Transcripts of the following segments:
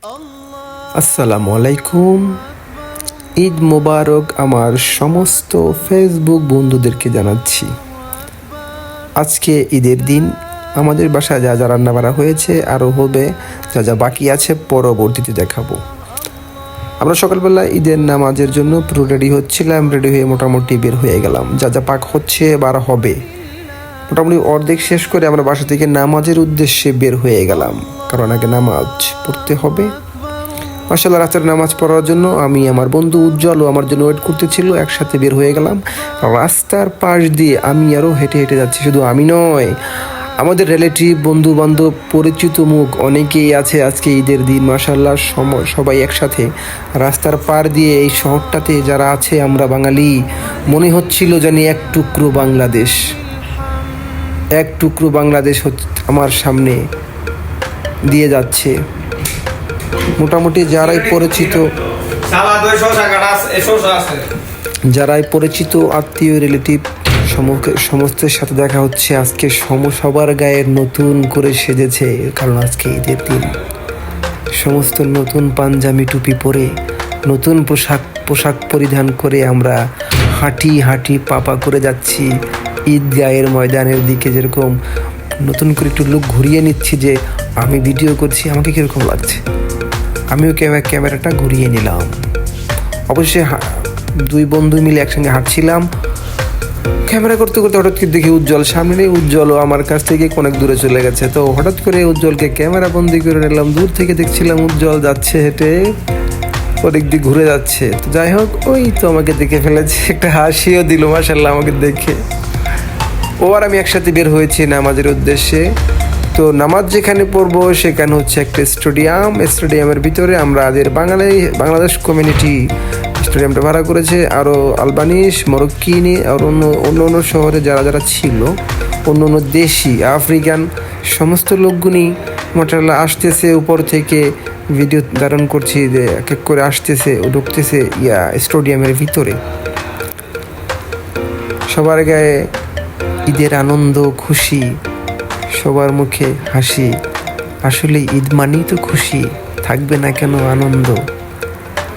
আসসালামু আলাইকুম। ঈদ মোবারক আমার সমস্ত ফেসবুক বন্ধুদেরকে জানাচ্ছি। আজকে ঈদের দিন আমাদের বাসায় যা যা রান্নাবাড়া হয়েছে আরও হবে, যা যা বাকি আছে পরবর্তীতে দেখাবো। আমরা সকালবেলা ঈদের নামাজের জন্য পুরো রেডি হচ্ছিলাম, রেডি হয়ে মোটামুটি বের হয়ে গেলাম। যা যা পাক হচ্ছে বা হবে মোটামুটি অর্ধেক শেষ করে আমরা বাসা থেকে নামাজের উদ্দেশ্যে বের হয়ে গেলাম, কারণ আগে নামাজ পড়তে হবে। মাশাআল্লাহ, রাতের নামাজ পড়ার জন্য আমি আমার বন্ধু উজ্জ্বলও আমার জন্য ওয়েট করতেছিল। একসাথে বের হয়ে গেলাম। রাস্তার পাশ দিয়ে আমি আরও হেঁটে হেঁটে যাচ্ছি। শুধু আমি নয়, আমাদের রিলেটিভ, বন্ধু বান্ধব, পরিচিত মুখ অনেকেই আছে। আজকে ঈদের দিন মাশাআল্লাহ সবাই একসাথে রাস্তার পার দিয়ে এই শহরটাতে যারা আছে, আমরা বাঙালি মনে হচ্ছিল জানি এক টুকরো বাংলাদেশ, এক টুকরো বাংলাদেশ আমার সামনে দিয়ে যাচ্ছে। মোটামুটি যারাই পরিচিত আত্মীয় রিলেটিভ সমস্তের সাথে দেখা হচ্ছে। আজকে সবার গায়ে নতুন করে সেজেছে, কারণ আজকে ঈদের দিন। সমস্ত নতুন পাঞ্জাবি টুপি পরে, নতুন পোশাক পরিধান করে আমরা হাঁটি পাপা করে যাচ্ছি ঈদগাহের ময়দানের দিকে। যেরকম নতুন করে একটু লুক ঘুরিয়ে নিচ্ছি যে আমি ভিডিও করছি, আমাকে কীরকম লাগছে। আমিও ক্যামেরাটা ঘুরিয়ে নিলাম। অবশ্যই দুই বন্ধু মিলে একসঙ্গে হাঁটছিলাম। ক্যামেরা করতে করতে হঠাৎ করে দেখি উজ্জ্বল সামনে। উজ্জ্বলও আমার কাছ থেকে অনেক দূরে চলে গেছে। তো হঠাৎ করে উজ্জ্বলকে ক্যামেরা বন্দি করে নিলাম। দূর থেকে দেখছিলাম উজ্জ্বল যাচ্ছে হেঁটে, ওদিক দিয়ে ঘুরে যাচ্ছে। তো যাই হোক, ওই তো আমাকে দেখে ফেলেছে, একটা হাসিও দিল মাশাআল্লাহ আমাকে দেখে। ও আর আমি একসাথে বের হয়েছি নামাজের উদ্দেশ্যে। তো নামাজ যেখানে পড়বো সেখানে হচ্ছে একটা স্টেডিয়ামের ভিতরে আমরা বাংলাদেশ কমিউনিটি স্টেডিয়ামটা ভাড়া করেছে। আরও আলবানিস, মরক্কিনি আর অন্য শহরে যারা ছিল, অন্য দেশি, আফ্রিকান সমস্ত লোকগুলি মাশাআল্লাহ আসতেছে। উপর থেকে ভিডিও ধারণ করছি যে এক এক করে আসতেছে ও ঢুকতেছে স্টেডিয়ামের ভিতরে। সবার গায়ে ঈদের আনন্দ, খুশি, সবার মুখে হাসি। আসলে ঈদ মানেই তো খুশি, থাকবে না কেন আনন্দ।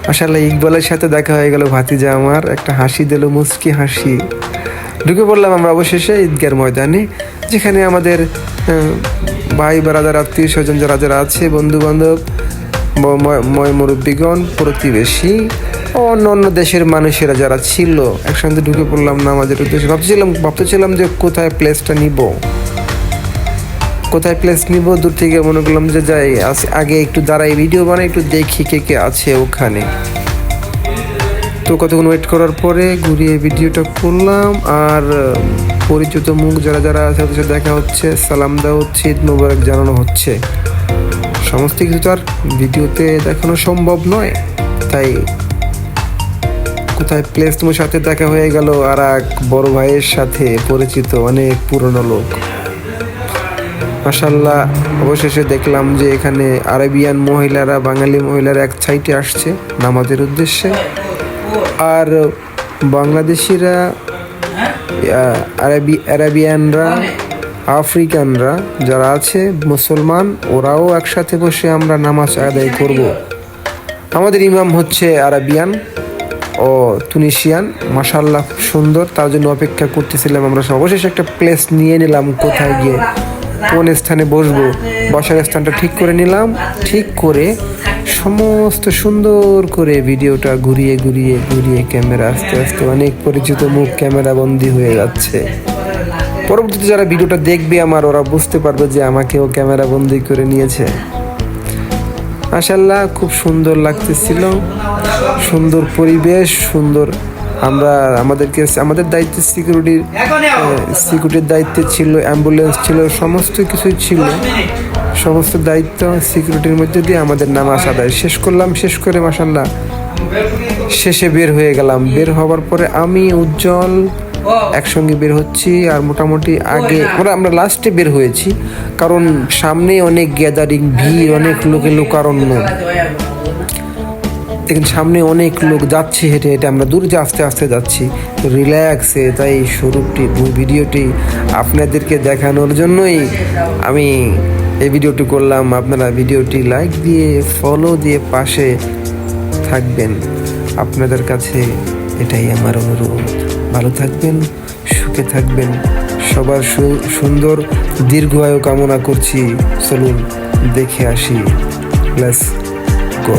মাশাআল্লাহ, ইকবালের সাথে দেখা হয়ে গেল, ভাতিজা আমার, একটা হাসি দিল, মুচকি হাসি। ঢুকে পড়লাম আমরা অবশেষে ঈদগার ময়দানে, যেখানে আমাদের ভাই বারাদার, আত্মীয় স্বজন যারা আছে, বন্ধু বান্ধব, মুরব্বীগণ, প্রতিবেশী, অন্য দেশের মানুষেরা যারা ছিল, একসঙ্গে ঢুকে পড়লাম নামাজের উদ্দেশ্যে। ভাবতেছিলাম যে কোথায় প্লেস নিব। দূর থেকে মনে করলাম যে যাই আগে একটু দাঁড়াই, ভিডিও বানাই, একটু দেখি কে আছে ওখানে। তো কতক্ষণ ওয়েট করার পরে ঘুরিয়ে ভিডিওটা করলাম। আর পরিচিত মুখ যারা আছে ওদের সাথে দেখা হচ্ছে, সালাম দেওয়া হচ্ছে, ঈদ মোবারক জানানো হচ্ছে। সমস্ত কিছু তো আর ভিডিওতে দেখানো সম্ভব নয়, তাই কোথায় প্লেস তোমার সাথে দেখা হয়ে গেল আর এক বড় ভাইয়ের সাথে, পরিচিত অনেক পুরনো লোক। মাশাআল্লাহ, অবশেষে দেখলাম যে এখানে আরবিয়ান মহিলারা, বাঙালি মহিলারা এক সাইডে আসছে নামাজের উদ্দেশ্যে, আর বাংলাদেশিরা, আরবিয়ানরা, আফ্রিকানরা যারা আছে, মুসলমান, ওরাও একসাথে বসে আমরা নামাজ আদায় করব। আমাদের ইমাম হচ্ছে আরবিয়ান ও তুনিশিয়ান। মাশাআল্লাহ খুব সুন্দর, তার জন্য অপেক্ষা করতেছিলাম আমরা। অবশেষে একটা প্লেস নিয়ে নিলাম, কোথায় গিয়ে কোন স্থানে বসবো, বসার স্থানটা ঠিক করে নিলাম। ঠিক করে সমস্ত সুন্দর করে ভিডিওটা ঘুরিয়ে ক্যামেরা আস্তে আস্তে অনেক পরিচিত মুখ ক্যামেরা বন্দি হয়ে যাচ্ছে। পরবর্তীতে যারা ভিডিওটা দেখবে আমার, ওরা বুঝতে পারবে যে আমাকেও ক্যামেরা বন্দি করে নিয়েছে। মাশাআল্লাহ, খুব সুন্দর লাগতেছিল, সুন্দর পরিবেশ, সুন্দর। আমাদের দায়িত্বে সিকিউরিটির দায়িত্বে ছিল, অ্যাম্বুলেন্স ছিল, সমস্ত কিছুই ছিল। সমস্ত দায়িত্ব সিকিউরিটির মধ্যে দিয়ে আমাদের নামাজ আদায় শেষ করলাম। শেষ করে মাশাআল্লাহ শেষে বের হয়ে গেলাম। বের হওয়ার পরে আমি উজ্জ্বল একসঙ্গে বের হচ্ছি। আর মোটামুটি আগে আমরা লাস্টে বের হয়েছি, কারণ সামনে অনেক গ্যাদারিং, ভিড়, অনেক লোকারণ্য। দেখেন সামনে অনেক লোক যাচ্ছে হেঁটে আমরা দূরে আস্তে যাচ্ছি রিল্যাক্সে। তাই ভিডিওটি আপনাদেরকে দেখানোর জন্যই আমি এই ভিডিওটি করলাম, আপনারা ভিডিওটি লাইক দিয়ে ফলো দিয়ে পাশে থাকবেন। আপনাদের কাছে এটাই আমার অনুরোধ। ভালো থাকবেন, সুখে থাকবেন, সবার সুন্দর দীর্ঘায়ু কামনা করছি। চলুন দেখে আসি, লেটস গো।